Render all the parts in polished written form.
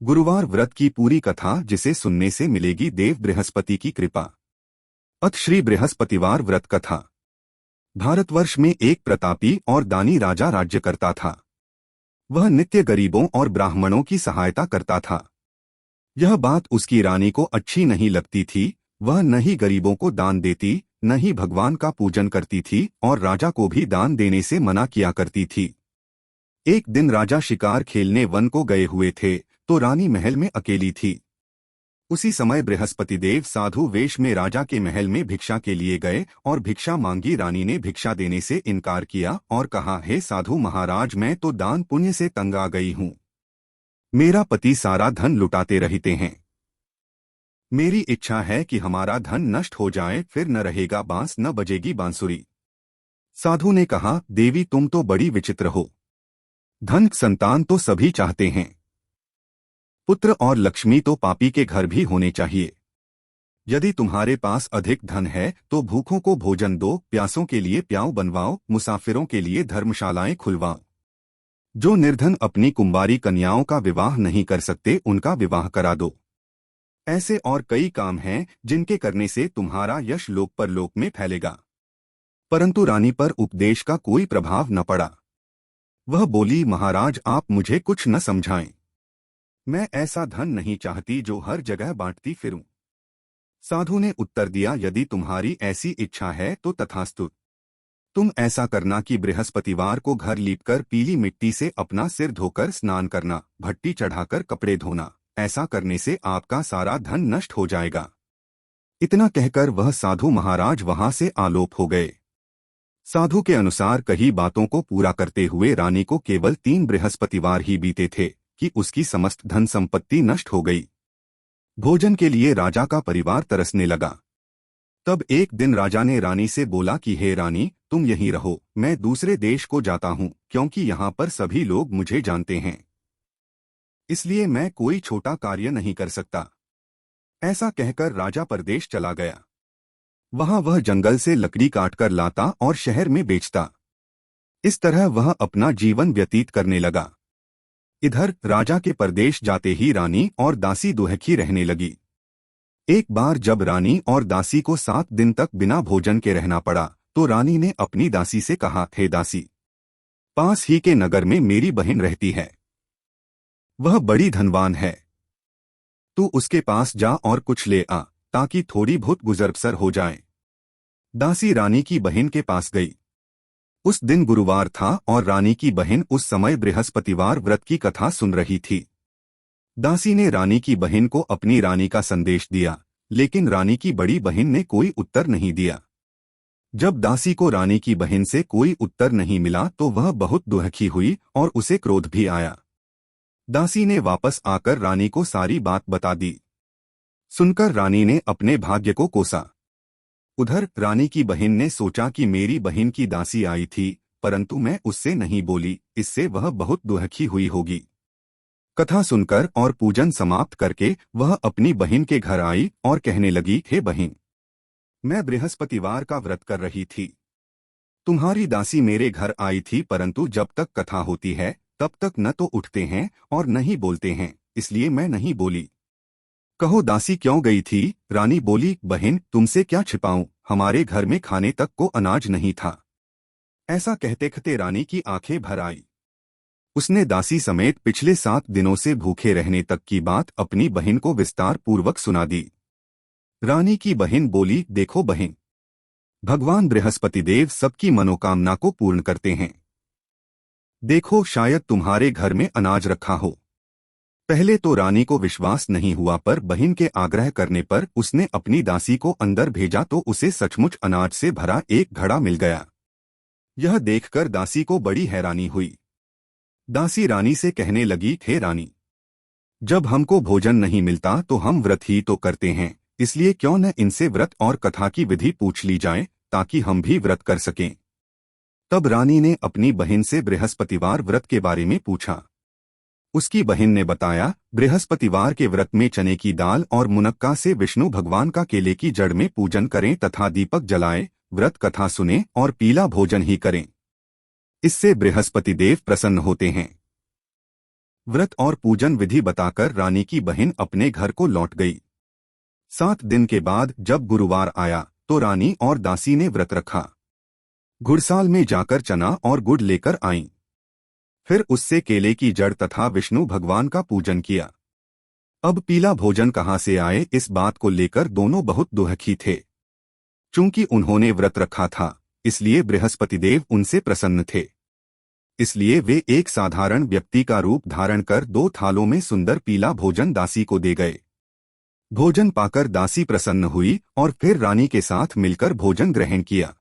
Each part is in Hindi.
गुरुवार व्रत की पूरी कथा जिसे सुनने से मिलेगी देव बृहस्पति की कृपा। अथ श्री बृहस्पतिवार व्रत कथा। भारतवर्ष में एक प्रतापी और दानी राजा राज्य करता था। वह नित्य गरीबों और ब्राह्मणों की सहायता करता था। यह बात उसकी रानी को अच्छी नहीं लगती थी। वह न ही गरीबों को दान देती, न ही भगवान का पूजन करती थी और राजा को भी दान देने से मना किया करती थी। एक दिन राजा शिकार खेलने वन को गए हुए थे तो रानी महल में अकेली थी। उसी समय बृहस्पति देव साधु वेश में राजा के महल में भिक्षा के लिए गए और भिक्षा मांगी। रानी ने भिक्षा देने से इनकार किया और कहा, हे साधु महाराज, मैं तो दान पुण्य से तंग आ गई हूँ। मेरा पति सारा धन लुटाते रहते हैं। मेरी इच्छा है कि हमारा धन नष्ट हो जाए, फिर न रहेगा बांस न बजेगी बांसुरी। साधु ने कहा, देवी तुम तो बड़ी विचित्र हो। धन संतान तो सभी चाहते हैं, पुत्र और लक्ष्मी तो पापी के घर भी होने चाहिए। यदि तुम्हारे पास अधिक धन है तो भूखों को भोजन दो, प्यासों के लिए प्याऊ बनवाओ, मुसाफिरों के लिए धर्मशालाएं खुलवाओ। जो निर्धन अपनी कुंवारी कन्याओं का विवाह नहीं कर सकते उनका विवाह करा दो। ऐसे और कई काम हैं जिनके करने से तुम्हारा यश लोक परलोक में फैलेगा। परंतु रानी पर उपदेश का कोई प्रभाव न पड़ा। वह बोली, महाराज आप मुझे कुछ न समझाएं। मैं ऐसा धन नहीं चाहती जो हर जगह बांटती फिरूं। साधु ने उत्तर दिया, यदि तुम्हारी ऐसी इच्छा है तो तथास्तु। तुम ऐसा करना कि बृहस्पतिवार को घर लीपकर पीली मिट्टी से अपना सिर धोकर स्नान करना, भट्टी चढ़ाकर कपड़े धोना। ऐसा करने से आपका सारा धन नष्ट हो जाएगा। इतना कहकर वह साधु महाराज वहां से आलोप हो गए। साधु के अनुसार कही बातों को पूरा करते हुए रानी को केवल 3 बृहस्पतिवार ही बीते थे कि उसकी समस्त धन संपत्ति नष्ट हो गई। भोजन के लिए राजा का परिवार तरसने लगा। तब एक दिन राजा ने रानी से बोला कि हे रानी, तुम यहीं रहो, मैं दूसरे देश को जाता हूँ, क्योंकि यहाँ पर सभी लोग मुझे जानते हैं। इसलिए मैं कोई छोटा कार्य नहीं कर सकता। ऐसा कहकर राजा परदेश चला गया। वहां वह जंगल से लकड़ी काटकर लाता और शहर में बेचता। इस तरह वह अपना जीवन व्यतीत करने लगा। इधर राजा के परदेश जाते ही रानी और दासी दुहखी रहने लगी। एक बार जब रानी और दासी को 7 दिन तक बिना भोजन के रहना पड़ा तो रानी ने अपनी दासी से कहा, हे दासी, पास ही के नगर में मेरी बहन रहती है। वह बड़ी धनवान है। तू उसके पास जा और कुछ ले आ, ताकि थोड़ी बहुत गुजर-बसर हो जाए। दासी रानी की बहन के पास गई। उस दिन गुरुवार था और रानी की बहन उस समय बृहस्पतिवार व्रत की कथा सुन रही थी। दासी ने रानी की बहन को अपनी रानी का संदेश दिया, लेकिन रानी की बड़ी बहन ने कोई उत्तर नहीं दिया। जब दासी को रानी की बहन से कोई उत्तर नहीं मिला तो वह बहुत दुखी हुई और उसे क्रोध भी आया। दासी ने वापस आकर रानी को सारी बात बता दी। सुनकर रानी ने अपने भाग्य को कोसा। उधर रानी की बहन ने सोचा कि मेरी बहन की दासी आई थी, परंतु मैं उससे नहीं बोली, इससे वह बहुत दुखी हुई होगी। कथा सुनकर और पूजन समाप्त करके वह अपनी बहन के घर आई और कहने लगी, हे बहन, मैं बृहस्पतिवार का व्रत कर रही थी। तुम्हारी दासी मेरे घर आई थी, परंतु जब तक कथा होती है तब तक न तो उठते हैं और न ही बोलते हैं, इसलिए मैं नहीं बोली। कहो दासी क्यों गई थी? रानी बोली, बहन तुमसे क्या छिपाऊं, हमारे घर में खाने तक को अनाज नहीं था। ऐसा कहते कहते रानी की आंखें भर आई। उसने दासी समेत पिछले 7 दिनों से भूखे रहने तक की बात अपनी बहन को विस्तार पूर्वक सुना दी। रानी की बहन बोली, देखो बहन, भगवान बृहस्पति देव सबकी मनोकामना को पूर्ण करते हैं। देखो शायद तुम्हारे घर में अनाज रखा हो। पहले तो रानी को विश्वास नहीं हुआ, पर बहन के आग्रह करने पर उसने अपनी दासी को अंदर भेजा तो उसे सचमुच अनाज से भरा एक घड़ा मिल गया। यह देखकर दासी को बड़ी हैरानी हुई। दासी रानी से कहने लगी, हे रानी, जब हमको भोजन नहीं मिलता तो हम व्रत ही तो करते हैं, इसलिए क्यों न इनसे व्रत और कथा की विधि पूछ ली जाए, ताकि हम भी व्रत कर सकें। तब रानी ने अपनी बहन से बृहस्पतिवार व्रत के बारे में पूछा। उसकी बहन ने बताया, बृहस्पतिवार के व्रत में चने की दाल और मुनक्का से विष्णु भगवान का केले की जड़ में पूजन करें तथा दीपक जलाएं, व्रत कथा सुनें और पीला भोजन ही करें। इससे बृहस्पति देव प्रसन्न होते हैं। व्रत और पूजन विधि बताकर रानी की बहन अपने घर को लौट गई। 7 दिन के बाद जब गुरुवार आया तो रानी और दासी ने व्रत रखा। घुड़साल में जाकर चना और गुड़ लेकर आईं। फिर उससे केले की जड़ तथा विष्णु भगवान का पूजन किया। अब पीला भोजन कहाँ से आए, इस बात को लेकर दोनों बहुत दुखी थे। चूंकि उन्होंने व्रत रखा था इसलिए बृहस्पति देव उनसे प्रसन्न थे। इसलिए वे एक साधारण व्यक्ति का रूप धारण कर 2 थालों में सुंदर पीला भोजन दासी को दे गए। भोजन पाकर दासी प्रसन्न हुई और फिर रानी के साथ मिलकर भोजन ग्रहण किया।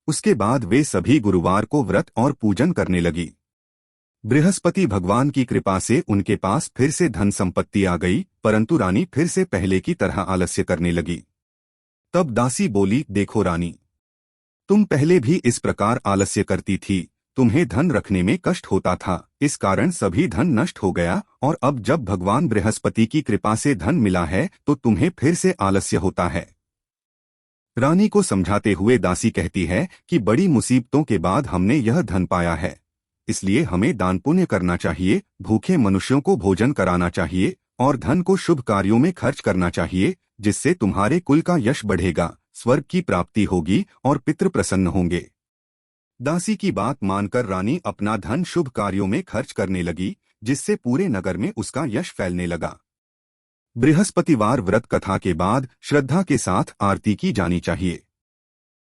उसके बाद वे सभी गुरुवार को व्रत और पूजन करने लगी। बृहस्पति भगवान की कृपा से उनके पास फिर से धन संपत्ति आ गई, परंतु रानी फिर से पहले की तरह आलस्य करने लगी। तब दासी बोली, देखो रानी, तुम पहले भी इस प्रकार आलस्य करती थी, तुम्हें धन रखने में कष्ट होता था, इस कारण सभी धन नष्ट हो गया, और अब जब भगवान बृहस्पति की कृपा से धन मिला है तो तुम्हें फिर से आलस्य होता है। रानी को समझाते हुए दासी कहती है कि बड़ी मुसीबतों के बाद हमने यह धन पाया है, इसलिए हमें दान पुण्य करना चाहिए, भूखे मनुष्यों को भोजन कराना चाहिए और धन को शुभ कार्यों में खर्च करना चाहिए, जिससे तुम्हारे कुल का यश बढ़ेगा, स्वर्ग की प्राप्ति होगी और पितृ प्रसन्न होंगे। दासी की बात मानकर रानी अपना धन शुभ कार्यों में खर्च करने लगी, जिससे पूरे नगर में उसका यश फैलने लगा। बृहस्पतिवार व्रत कथा के बाद श्रद्धा के साथ आरती की जानी चाहिए।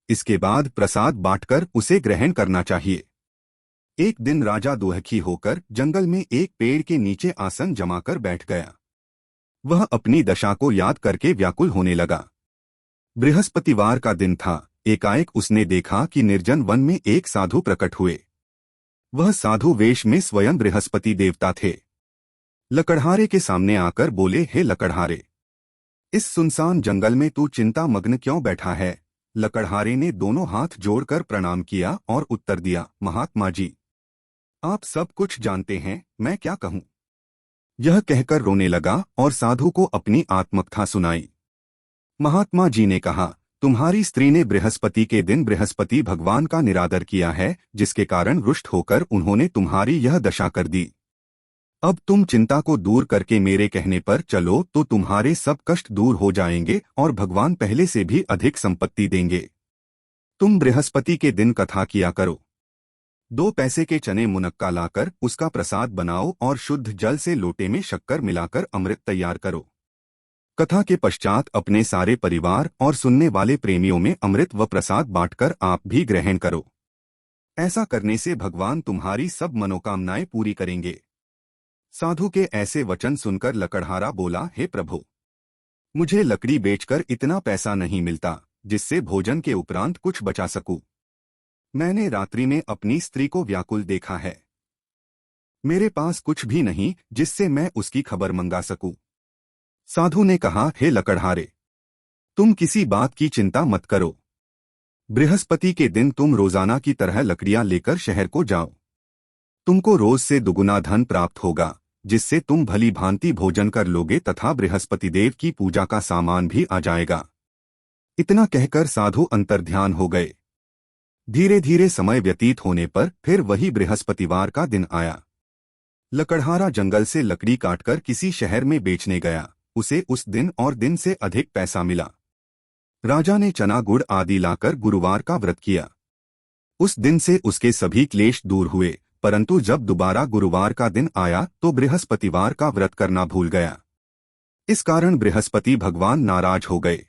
इसके बाद प्रसाद बांटकर उसे ग्रहण करना चाहिए। एक दिन राजा दुखी होकर जंगल में एक पेड़ के नीचे आसन जमाकर बैठ गया। वह अपनी दशा को याद करके व्याकुल होने लगा। बृहस्पतिवार का दिन था। एकाएक उसने देखा कि निर्जन वन में एक साधु प्रकट हुए। वह साधु वेश में स्वयं बृहस्पति देवता थे। लकड़हारे के सामने आकर बोले, हे लकड़हारे, इस सुनसान जंगल में तू चिंता मग्न क्यों बैठा है? लकड़हारे ने दोनों हाथ जोड़कर प्रणाम किया और उत्तर दिया, महात्मा जी, आप सब कुछ जानते हैं, मैं क्या कहूँ। यह कहकर रोने लगा और साधु को अपनी आत्मकथा सुनाई। महात्मा जी ने कहा, तुम्हारी स्त्री ने बृहस्पति के दिन बृहस्पति भगवान का निरादर किया है, जिसके कारण रुष्ट होकर उन्होंने तुम्हारी यह दशा कर दी। अब तुम चिंता को दूर करके मेरे कहने पर चलो तो तुम्हारे सब कष्ट दूर हो जाएंगे और भगवान पहले से भी अधिक संपत्ति देंगे। तुम बृहस्पति के दिन कथा किया करो। 2 पैसे के चने मुनक्का लाकर उसका प्रसाद बनाओ और शुद्ध जल से लोटे में शक्कर मिलाकर अमृत तैयार करो। कथा के पश्चात अपने सारे परिवार और सुनने वाले प्रेमियों में अमृत व प्रसाद बांटकर आप भी ग्रहण करो। ऐसा करने से भगवान तुम्हारी सब मनोकामनाएं पूरी करेंगे। साधु के ऐसे वचन सुनकर लकड़हारा बोला, हे प्रभु, मुझे लकड़ी बेचकर इतना पैसा नहीं मिलता जिससे भोजन के उपरांत कुछ बचा सकूं। मैंने रात्रि में अपनी स्त्री को व्याकुल देखा है। मेरे पास कुछ भी नहीं जिससे मैं उसकी खबर मंगा सकूं। साधु ने कहा, हे लकड़हारे, तुम किसी बात की चिंता मत करो। बृहस्पति के दिन तुम रोजाना की तरह लकड़ियां लेकर शहर को जाओ। तुमको रोज से दुगुना धन प्राप्त होगा, जिससे तुम भली भांति भोजन कर लोगे तथा बृहस्पति देव की पूजा का सामान भी आ जाएगा। इतना कहकर साधु अंतर्ध्यान हो गए। धीरे धीरे समय व्यतीत होने पर फिर वही बृहस्पतिवार का दिन आया। लकड़हारा जंगल से लकड़ी काटकर किसी शहर में बेचने गया। उसे उस दिन और दिन से अधिक पैसा मिला। राजा ने चना गुड़ आदि लाकर गुरुवार का व्रत किया। उस दिन से उसके सभी क्लेश दूर हुए, परंतु जब दोबारा गुरुवार का दिन आया तो बृहस्पतिवार का व्रत करना भूल गया। इस कारण बृहस्पति भगवान नाराज हो गए।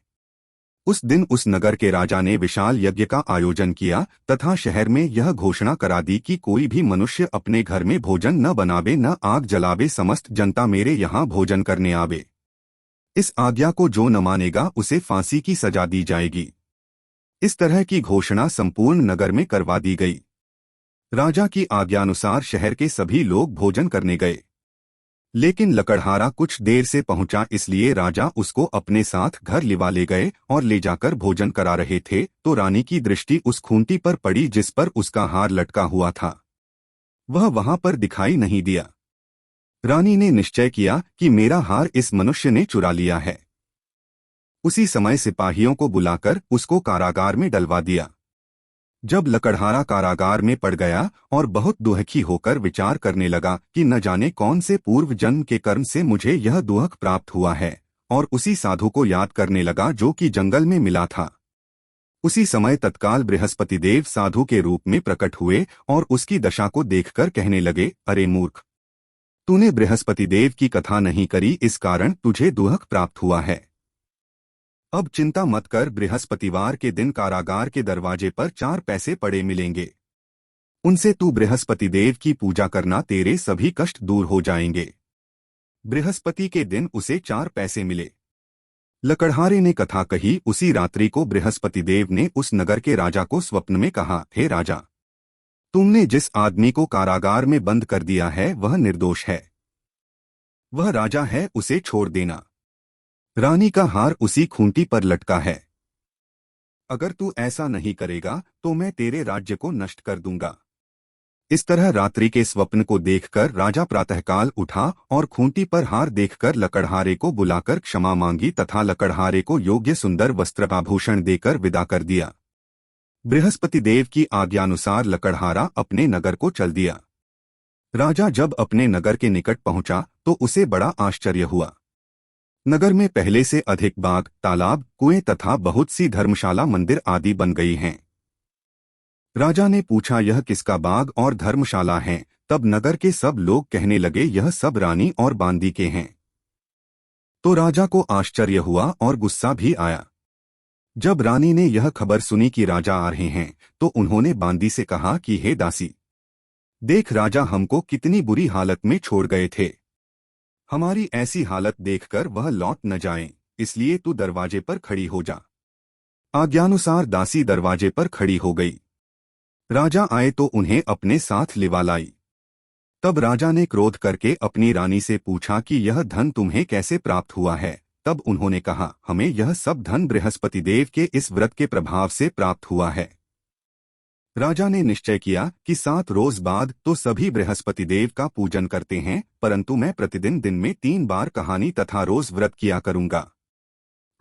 उस दिन उस नगर के राजा ने विशाल यज्ञ का आयोजन किया तथा शहर में यह घोषणा करा दी कि कोई भी मनुष्य अपने घर में भोजन न बनावे न आग जलावे, समस्त जनता मेरे यहाँ भोजन करने आवे। इस आज्ञा को जो न मानेगा उसे फांसी की सजा दी जाएगी। इस तरह की घोषणा संपूर्ण नगर में करवा दी गई। राजा की आज्ञानुसार शहर के सभी लोग भोजन करने गए, लेकिन लकड़हारा कुछ देर से पहुंचा, इसलिए राजा उसको अपने साथ घर लिवा ले गए और ले जाकर भोजन करा रहे थे तो रानी की दृष्टि उस खूंटी पर पड़ी जिस पर उसका हार लटका हुआ था। वह वहां पर दिखाई नहीं दिया। रानी ने निश्चय किया कि मेरा हार इस मनुष्य ने चुरा लिया है। उसी समय सिपाहियों को बुलाकर उसको कारागार में डलवा दिया। जब लकड़हारा कारागार में पड़ गया और बहुत दुखी होकर विचार करने लगा कि न जाने कौन से पूर्व जन्म के कर्म से मुझे यह दुख प्राप्त हुआ है, और उसी साधु को याद करने लगा जो कि जंगल में मिला था। उसी समय तत्काल बृहस्पति देव साधु के रूप में प्रकट हुए और उसकी दशा को देखकर कहने लगे, अरे मूर्ख, तूने बृहस्पति देव की कथा नहीं करी, इस कारण तुझे दुख प्राप्त हुआ है। अब चिंता मत कर, बृहस्पतिवार के दिन कारागार के दरवाजे पर 4 पैसे पड़े मिलेंगे। उनसे तू बृहस्पति देव की पूजा करना, तेरे सभी कष्ट दूर हो जाएंगे। बृहस्पति के दिन उसे 4 पैसे मिले। लकड़हारे ने कथा कही। उसी रात्रि को बृहस्पति देव ने उस नगर के राजा को स्वप्न में कहा, हे राजा, तुमने जिस आदमी को कारागार में बंद कर दिया है वह निर्दोष है। वह राजा है, उसे छोड़ देना। रानी का हार उसी खूंटी पर लटका है। अगर तू ऐसा नहीं करेगा तो मैं तेरे राज्य को नष्ट कर दूंगा। इस तरह रात्रि के स्वप्न को देखकर राजा प्रातःकाल उठा और खूंटी पर हार देखकर लकड़हारे को बुलाकर क्षमा मांगी तथा लकड़हारे को योग्य सुंदर वस्त्राभूषण देकर विदा कर दिया। बृहस्पति देव की आज्ञानुसार लकड़हारा अपने नगर को चल दिया। राजा जब अपने नगर के निकट पहुंचा तो उसे बड़ा आश्चर्य हुआ। नगर में पहले से अधिक बाग, तालाब, कुएं तथा बहुत सी धर्मशाला, मंदिर आदि बन गई हैं। राजा ने पूछा, यह किसका बाग और धर्मशाला है? तब नगर के सब लोग कहने लगे, यह सब रानी और बांदी के हैं। तो राजा को आश्चर्य हुआ और गुस्सा भी आया। जब रानी ने यह खबर सुनी कि राजा आ रहे हैं तो उन्होंने बांदी से कहा कि हे दासी, देख राजा हमको कितनी बुरी हालत में छोड़ गए थे। हमारी ऐसी हालत देखकर वह लौट न जाएं, इसलिए तू दरवाजे पर खड़ी हो जा। आज्ञानुसार दासी दरवाजे पर खड़ी हो गई। राजा आए तो उन्हें अपने साथ लिवा लाई। तब राजा ने क्रोध करके अपनी रानी से पूछा कि यह धन तुम्हें कैसे प्राप्त हुआ है? तब उन्होंने कहा, हमें यह सब धन बृहस्पति देव के इस व्रत के प्रभाव से प्राप्त हुआ है। राजा ने निश्चय किया कि 7 रोज बाद तो सभी बृहस्पति देव का पूजन करते हैं, परंतु मैं प्रतिदिन दिन में 3 बार कहानी तथा रोज व्रत किया करूंगा।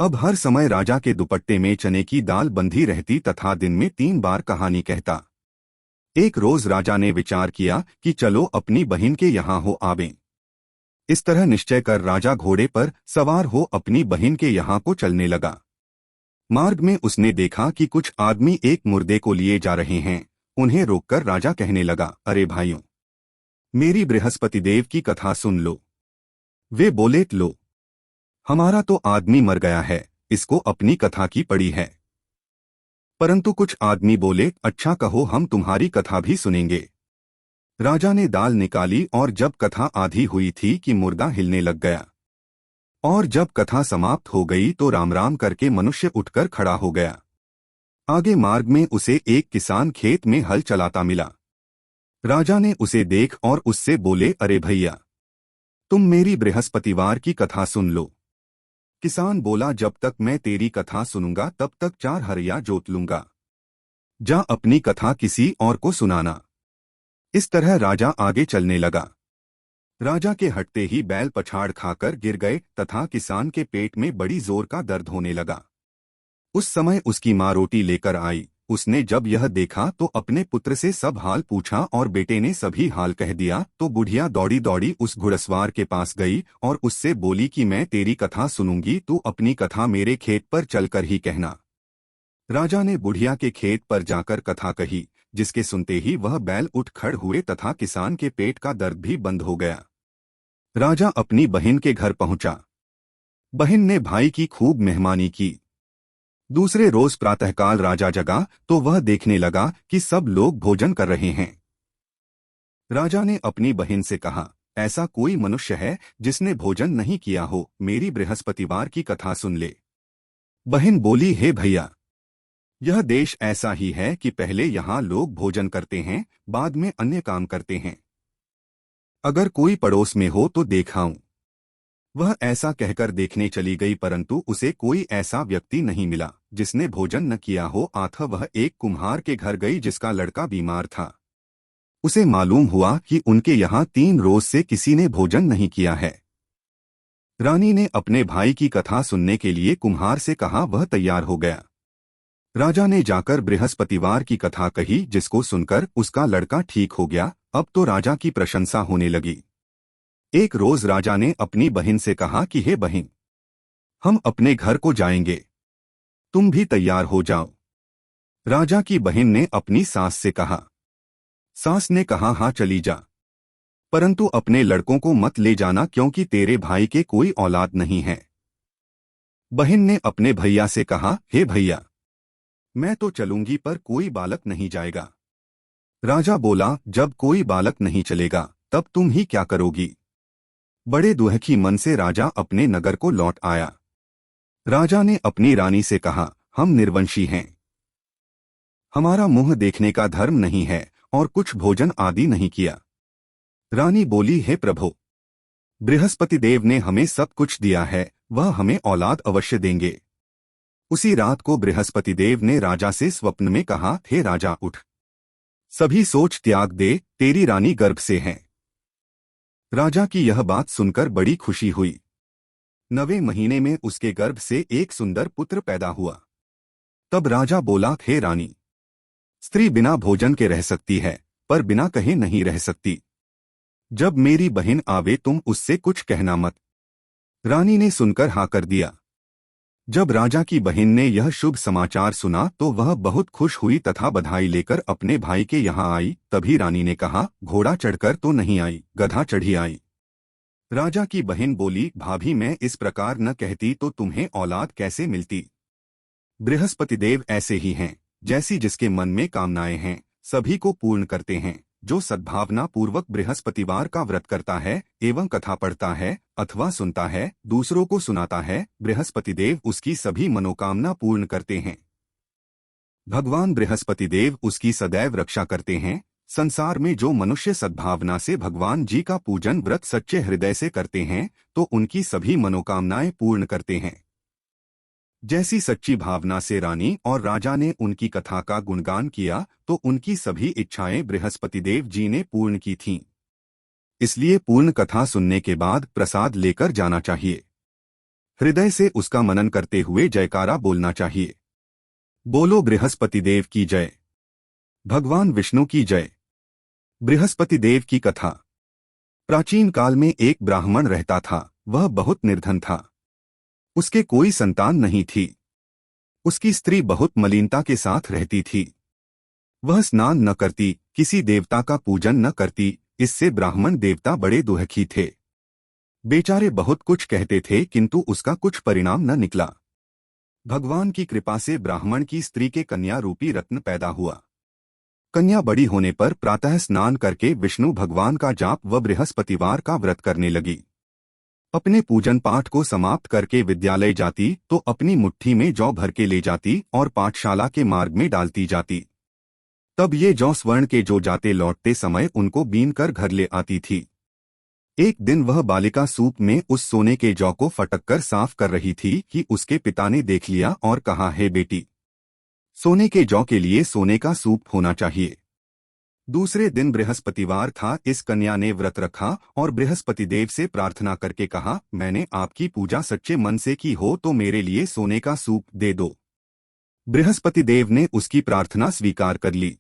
अब हर समय राजा के दुपट्टे में चने की दाल बंधी रहती तथा दिन में 3 बार कहानी कहता। एक रोज राजा ने विचार किया कि चलो अपनी बहन के यहाँ हो आवें। इस तरह निश्चय कर राजा घोड़े पर सवार हो अपनी बहन के यहाँ को चलने लगा। मार्ग में उसने देखा कि कुछ आदमी एक मुर्दे को लिए जा रहे हैं। उन्हें रोककर राजा कहने लगा, अरे भाइयों, मेरी बृहस्पति देव की कथा सुन लो। वे बोले, लो, हमारा तो आदमी मर गया है, इसको अपनी कथा की पड़ी है। परंतु कुछ आदमी बोले, अच्छा कहो, हम तुम्हारी कथा भी सुनेंगे। राजा ने दाल निकाली और जब कथा आधी हुई थी कि मुर्दा हिलने लग गया, और जब कथा समाप्त हो गई तो राम राम करके मनुष्य उठकर खड़ा हो गया। आगे मार्ग में उसे एक किसान खेत में हल चलाता मिला। राजा ने उसे देख और उससे बोले, अरे भैया, तुम मेरी बृहस्पतिवार की कथा सुन लो। किसान बोला, जब तक मैं तेरी कथा सुनूंगा तब तक 4 हरिया जोत लूंगा। जा अपनी कथा किसी और को सुनाना। इस तरह राजा आगे चलने लगा। राजा के हटते ही बैल पछाड़ खाकर गिर गए तथा किसान के पेट में बड़ी जोर का दर्द होने लगा। उस समय उसकी माँ रोटी लेकर आई। उसने जब यह देखा तो अपने पुत्र से सब हाल पूछा और बेटे ने सभी हाल कह दिया। तो बुढ़िया दौड़ी दौड़ी उस घुड़सवार के पास गई और उससे बोली कि मैं तेरी कथा सुनूंगी, तू अपनी कथा मेरे खेत पर चलकर ही कहना। राजा ने बुढ़िया के खेत पर जाकर कथा कही, जिसके सुनते ही वह बैल उठ खड़ हुए तथा किसान के पेट का दर्द भी बंद हो गया। राजा अपनी बहन के घर पहुंचा। बहन ने भाई की खूब मेहमानी की। दूसरे रोज प्रातःकाल राजा जगा तो वह देखने लगा कि सब लोग भोजन कर रहे हैं। राजा ने अपनी बहन से कहा, ऐसा कोई मनुष्य है जिसने भोजन नहीं किया हो? मेरी बृहस्पतिवार की कथा सुन ले। बहन बोली, हे भैया, यह देश ऐसा ही है कि पहले यहाँ लोग भोजन करते हैं, बाद में अन्य काम करते हैं। अगर कोई पड़ोस में हो तो देखाऊं। वह ऐसा कहकर देखने चली गई, परंतु उसे कोई ऐसा व्यक्ति नहीं मिला जिसने भोजन न किया हो। अतः वह एक कुम्हार के घर गई जिसका लड़का बीमार था। उसे मालूम हुआ कि उनके यहाँ 3 रोज से किसी ने भोजन नहीं किया है। रानी ने अपने भाई की कथा सुनने के लिए कुम्हार से कहा। वह तैयार हो गया। राजा ने जाकर बृहस्पतिवार की कथा कही, जिसको सुनकर उसका लड़का ठीक हो गया। अब तो राजा की प्रशंसा होने लगी। एक रोज राजा ने अपनी बहन से कहा कि हे बहन, हम अपने घर को जाएंगे, तुम भी तैयार हो जाओ। राजा की बहन ने अपनी सास से कहा। सास ने कहा, हाँ चली जा, परंतु अपने लड़कों को मत ले जाना, क्योंकि तेरे भाई के कोई औलाद नहीं है। बहन ने अपने भैया से कहा, हे भैया, मैं तो चलूंगी पर कोई बालक नहीं जाएगा। राजा बोला, जब कोई बालक नहीं चलेगा तब तुम ही क्या करोगी। बड़े दुखी मन से राजा अपने नगर को लौट आया। राजा ने अपनी रानी से कहा, हम निर्वंशी हैं, हमारा मुंह देखने का धर्म नहीं है और कुछ भोजन आदि नहीं किया। रानी बोली, हे प्रभु, बृहस्पति देव ने हमें सब कुछ दिया है, वह हमें औलाद अवश्य देंगे। उसी रात को बृहस्पति देव ने राजा से स्वप्न में कहा, हे राजा उठ, सभी सोच त्याग दे, तेरी रानी गर्भ से है। राजा की यह बात सुनकर बड़ी खुशी हुई। 9वें महीने में उसके गर्भ से एक सुंदर पुत्र पैदा हुआ। तब राजा बोला, हे रानी, स्त्री बिना भोजन के रह सकती है, पर बिना कहे नहीं रह सकती। जब मेरी बहन आवे तुम उससे कुछ कहना मत। रानी ने सुनकर हाँ कर दिया। जब राजा की बहन ने यह शुभ समाचार सुना तो वह बहुत खुश हुई तथा बधाई लेकर अपने भाई के यहाँ आई। तभी रानी ने कहा, घोड़ा चढ़कर तो नहीं आई, गधा चढ़ी आई। राजा की बहन बोली, भाभी, मैं इस प्रकार न कहती तो तुम्हें औलाद कैसे मिलती। बृहस्पति देव ऐसे ही हैं, जैसी जिसके मन में कामनाएं हैं सभी को पूर्ण करते हैं। जो सद्भावना पूर्वक बृहस्पतिवार का व्रत करता है एवं कथा पढ़ता है अथवा सुनता है, दूसरों को सुनाता है, बृहस्पति देव उसकी सभी मनोकामना पूर्ण करते हैं। भगवान बृहस्पति देव उसकी सदैव रक्षा करते हैं। संसार में जो मनुष्य सद्भावना से भगवान जी का पूजन व्रत सच्चे हृदय से करते हैं तो उनकी सभी मनोकामनाएं पूर्ण करते हैं। जैसी सच्ची भावना से रानी और राजा ने उनकी कथा का गुणगान किया तो उनकी सभी इच्छाएं बृहस्पति देव जी ने पूर्ण की थीं। इसलिए पूर्ण कथा सुनने के बाद प्रसाद लेकर जाना चाहिए। हृदय से उसका मनन करते हुए जयकारा बोलना चाहिए। बोलो बृहस्पति देव की जय, भगवान विष्णु की जय। बृहस्पति देव की कथा। प्राचीन काल में एक ब्राह्मण रहता था। वह बहुत निर्धन था। उसके कोई संतान नहीं थी। उसकी स्त्री बहुत मलिनता के साथ रहती थी। वह स्नान न करती, किसी देवता का पूजन न करती। इससे ब्राह्मण देवता बड़े दुखी थे। बेचारे बहुत कुछ कहते थे किंतु उसका कुछ परिणाम न निकला। भगवान की कृपा से ब्राह्मण की स्त्री के कन्या रूपी रत्न पैदा हुआ। कन्या बड़ी होने पर प्रातः स्नान करके विष्णु भगवान का जाप व बृहस्पतिवार का व्रत करने लगी। अपने पूजन पाठ को समाप्त करके विद्यालय जाती तो अपनी मुट्ठी में जौ भर के ले जाती और पाठशाला के मार्ग में डालती जाती। तब ये जौ स्वर्ण के जो जाते लौटते समय उनको बीन कर घर ले आती थी। एक दिन वह बालिका सूप में उस सोने के जौ को फटककर साफ कर रही थी कि उसके पिता ने देख लिया और कहा, हे बेटी, सोने के जौ के लिए सोने का सूप होना चाहिए। दूसरे दिन बृहस्पतिवार था। इस कन्या ने व्रत रखा और बृहस्पति देव से प्रार्थना करके कहा, मैंने आपकी पूजा सच्चे मन से की हो तो मेरे लिए सोने का सूप दे दो। बृहस्पति देव ने उसकी प्रार्थना स्वीकार कर ली।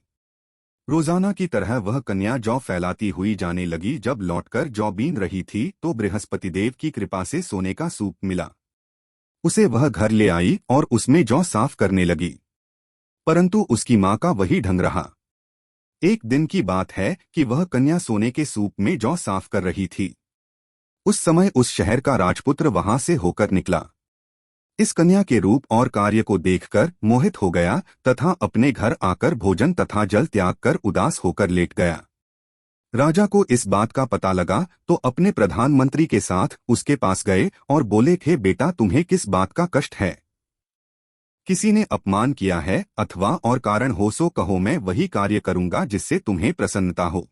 रोजाना की तरह वह कन्या जौ फैलाती हुई जाने लगी। जब लौटकर जौ बीन रही थी तो बृहस्पति देव की कृपा से सोने का सूप मिला। उसे वह घर ले आई और उसमें जौ साफ करने लगी, परंतु उसकी मां का वही ढंग रहा। एक दिन की बात है कि वह कन्या सोने के सूप में जौ साफ कर रही थी। उस समय उस शहर का राजपुत्र वहां से होकर निकला। इस कन्या के रूप और कार्य को देखकर मोहित हो गया तथा अपने घर आकर भोजन तथा जल त्याग कर उदास होकर लेट गया। राजा को इस बात का पता लगा तो अपने प्रधानमंत्री के साथ उसके पास गए और बोले, हे बेटा, तुम्हें किस बात का कष्ट है? किसी ने अपमान किया है अथवा और कारण हो सो कहो, मैं वही कार्य करूंगा जिससे तुम्हें प्रसन्नता हो।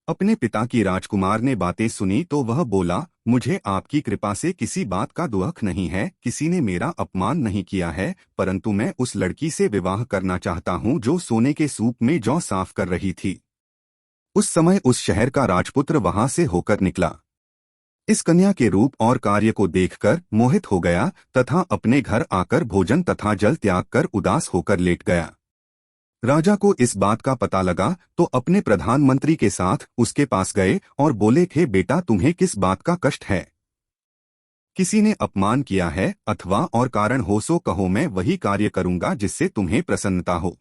अपने पिता की राजकुमार ने बातें सुनी तो वह बोला, मुझे आपकी कृपा से किसी बात का दुख नहीं है। किसी ने मेरा अपमान नहीं किया है, परंतु मैं उस लड़की से विवाह करना चाहता हूं जो सोने के सूप में जौ साफ कर रही थी। उस समय उस शहर का राजपुत्र वहां से होकर निकला। इस कन्या के रूप और कार्य को देखकर मोहित हो गया तथा अपने घर आकर भोजन तथा जल त्याग कर उदास होकर लेट गया। राजा को इस बात का पता लगा तो अपने प्रधानमंत्री के साथ उसके पास गए और बोले, हे बेटा, तुम्हें किस बात का कष्ट है? किसी ने अपमान किया है अथवा और कारण हो सो कहो, मैं वही कार्य करूंगा जिससे तुम्हें प्रसन्नता हो।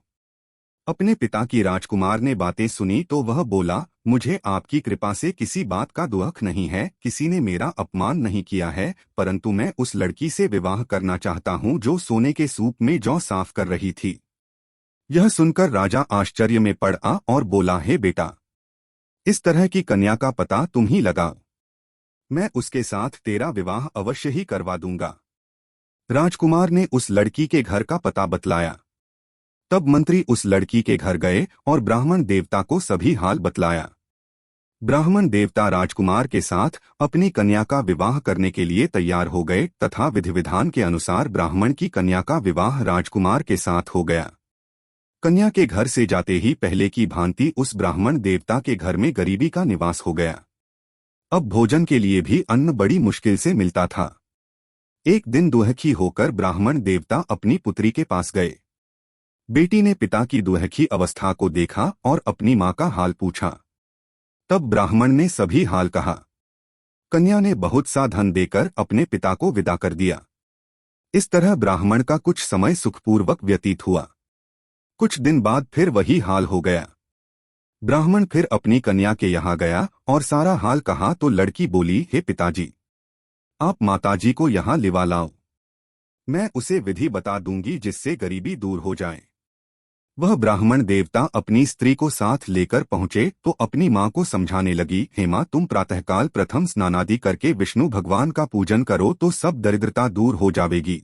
अपने पिता की राजकुमार ने बातें सुनी तो वह बोला, मुझे आपकी कृपा से किसी बात का दुख नहीं है, किसी ने मेरा अपमान नहीं किया है, परंतु मैं उस लड़की से विवाह करना चाहता हूँ जो सोने के सूप में जौ साफ कर रही थी। यह सुनकर राजा आश्चर्य में पड़ा और बोला, हे बेटा, इस तरह की कन्या का पता तुम ही लगाओ, मैं उसके साथ तेरा विवाह अवश्य ही करवा दूंगा। राजकुमार ने उस लड़की के घर का पता बतलाया। तब मंत्री उस लड़की के घर गए और ब्राह्मण देवता को सभी हाल बतलाया। ब्राह्मण देवता राजकुमार के साथ अपनी कन्या का विवाह करने के लिए तैयार हो गए तथा विधि विधान के अनुसार ब्राह्मण की कन्या का विवाह राजकुमार के साथ हो गया। कन्या के घर से जाते ही पहले की भांति उस ब्राह्मण देवता के घर में गरीबी का निवास हो गया। अब भोजन के लिए भी अन्न बड़ी मुश्किल से मिलता था। एक दिन दुखी होकर ब्राह्मण देवता अपनी पुत्री के पास गए। बेटी ने पिता की दुखी अवस्था को देखा और अपनी मां का हाल पूछा। तब ब्राह्मण ने सभी हाल कहा। कन्या ने बहुत सा धन देकर अपने पिता को विदा कर दिया। इस तरह ब्राह्मण का कुछ समय सुखपूर्वक व्यतीत हुआ। कुछ दिन बाद फिर वही हाल हो गया। ब्राह्मण फिर अपनी कन्या के यहाँ गया और सारा हाल कहा तो लड़की बोली, हे पिताजी, आप माताजी को यहाँ लिवा लाओ, मैं उसे विधि बता दूंगी जिससे गरीबी दूर हो जाए। वह ब्राह्मण देवता अपनी स्त्री को साथ लेकर पहुंचे तो अपनी मां को समझाने लगी, हे मां, तुम प्रातःकाल प्रथम स्नानादि करके विष्णु भगवान का पूजन करो तो सब दरिद्रता दूर हो जाएगी।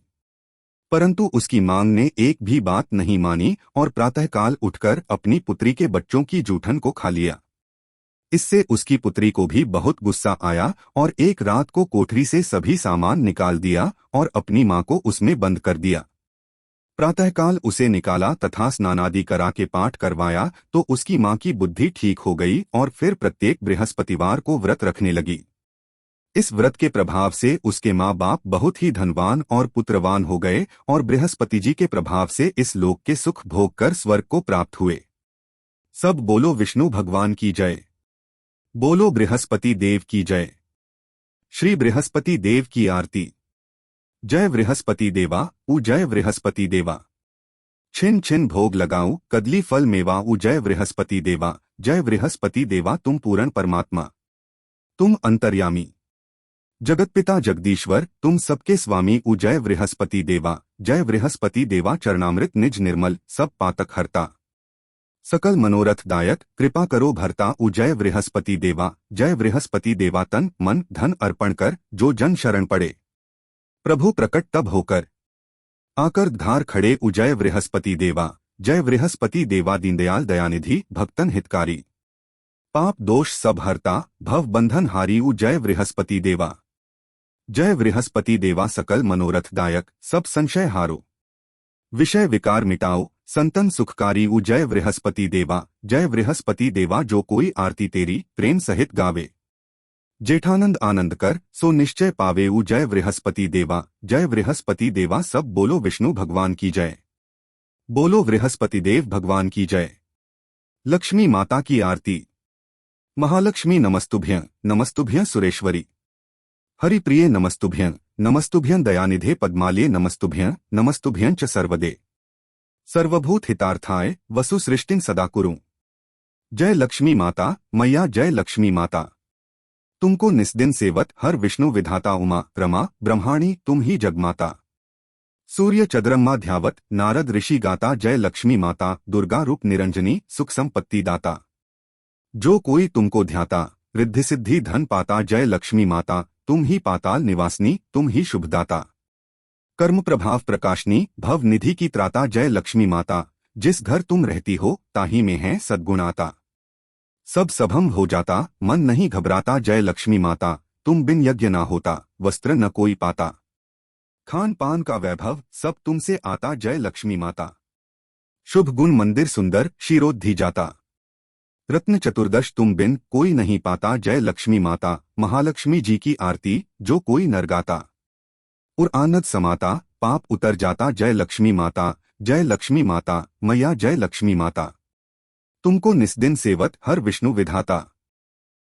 परंतु उसकी मांग ने एक भी बात नहीं मानी और प्रातःकाल उठकर अपनी पुत्री के बच्चों की जूठन को खा लिया। इससे उसकी पुत्री को भी बहुत गुस्सा आया और एक रात को कोठरी से सभी सामान निकाल दिया और अपनी मां को उसमें बंद कर दिया। प्रातःकाल उसे निकाला तथा स्नानादि करा के पाठ करवाया तो उसकी मां की बुद्धि ठीक हो गई और फिर प्रत्येक बृहस्पतिवार को व्रत रखने लगी। इस व्रत के प्रभाव से उसके माँ बाप बहुत ही धनवान और पुत्रवान हो गए और बृहस्पति जी के प्रभाव से इस लोक के सुख भोग कर स्वर्ग को प्राप्त हुए। सब बोलो विष्णु भगवान की जय, बोलो बृहस्पति देव की जय। श्री बृहस्पति देव की आरती। जय बृहस्पति देवा, उ जय बृहस्पति देवा। छिन छिन भोग लगाऊं कदली फल मेवा, उ जय बृहस्पति देवा। जय बृहस्पति देवा, तुम पूर्ण परमात्मा, तुम अंतर्यामी, जगतपिता जगदीश्वर, तुम सबके स्वामी, उ जय बृहस्पति देवा। जय बृहस्पति देवा, चरणामृत निज निर्मल, सब पातक हरता, सकल मनोरथ दायक, कृपा करो भरता, उ जय बृहस्पति देवा। जय बृहस्पति देवा, तन मन धन अर्पण कर जो जन शरण पड़े, प्रभु प्रकट तब होकर आकर धार खड़े, उ जय बृहस्पति देवा। जय बृहस्पति देवा, दीनदयाल दयानिधि, भक्तन हितकारी, पाप दोष सब हरता, भव बंधन हारी, उ जय बृहस्पति देवा। जय बृहस्पति देवा, सकल मनोरथ दायक, सब संशय हारो, विषय विकार मिटाओ, संतन सुखकारी, उ जय बृहस्पति देवा। जय बृहस्पति देवा, जो कोई आरती तेरी प्रेम सहित गावे, जेठानंद आनंद कर सो निश्चय पावे, उ जय बृहस्पति देवा। जय बृहस्पति देवा, सब बोलो विष्णु भगवान की जय, बोलो बृहस्पति देव भगवान की जय। लक्ष्मी माता की आरती। महालक्ष्मी नमस्तुभ्यं, नमस्तुभ्यं सुरेश्वरी, हरिप्रिये नमस्तुभ्यं, नमस्तुभ्यं दयानिधे पद्मालये नमस्तुभ्यं, नमस्तुभ्यं च सर्वदे सर्वभूत हितार्थाय वसु सृष्टिं सदा कुरु। जय लक्ष्मी माता, मैया जय लक्ष्मी माता, तुमको निस्दिन सेवत हर विष्णु विधाता, उमा रमा ब्रह्माणी तुम ही जगमाता, सूर्य चंद्रमा ध्यावत नारद ऋषि गाता। जय लक्ष्मी माता, दुर्गा रूप निरंजनी, सुख संपत्ति दाता, जो कोई तुमको ध्याता रिद्धि सिद्धि धन पाता। जय लक्ष्मी माता, तुम ही पाताल निवासनी, तुम ही शुभदाता, कर्म प्रभाव प्रकाशनी, भव निधि की त्राता। जय लक्ष्मी माता, जिस घर तुम रहती हो ताही में है सद्गुणाता, सब सभम हो जाता, मन नहीं घबराता। जय लक्ष्मी माता, तुम बिन यज्ञ ना होता, वस्त्र न कोई पाता, खान पान का वैभव सब तुमसे आता। जय लक्ष्मी माता, शुभ गुण मंदिर सुंदर, क्षीरोद्धि जाता, रत्न चतुर्दश तुम बिन कोई नहीं पाता, जय लक्ष्मी माता, महालक्ष्मी जी की आरती जो कोई नर गाता। और आनंद समाता, पाप उतर जाता, जय लक्ष्मी माता, जय लक्ष्मी माता, मैया जय लक्ष्मी माता। तुमको निस्दिन सेवत हर विष्णु विधाता।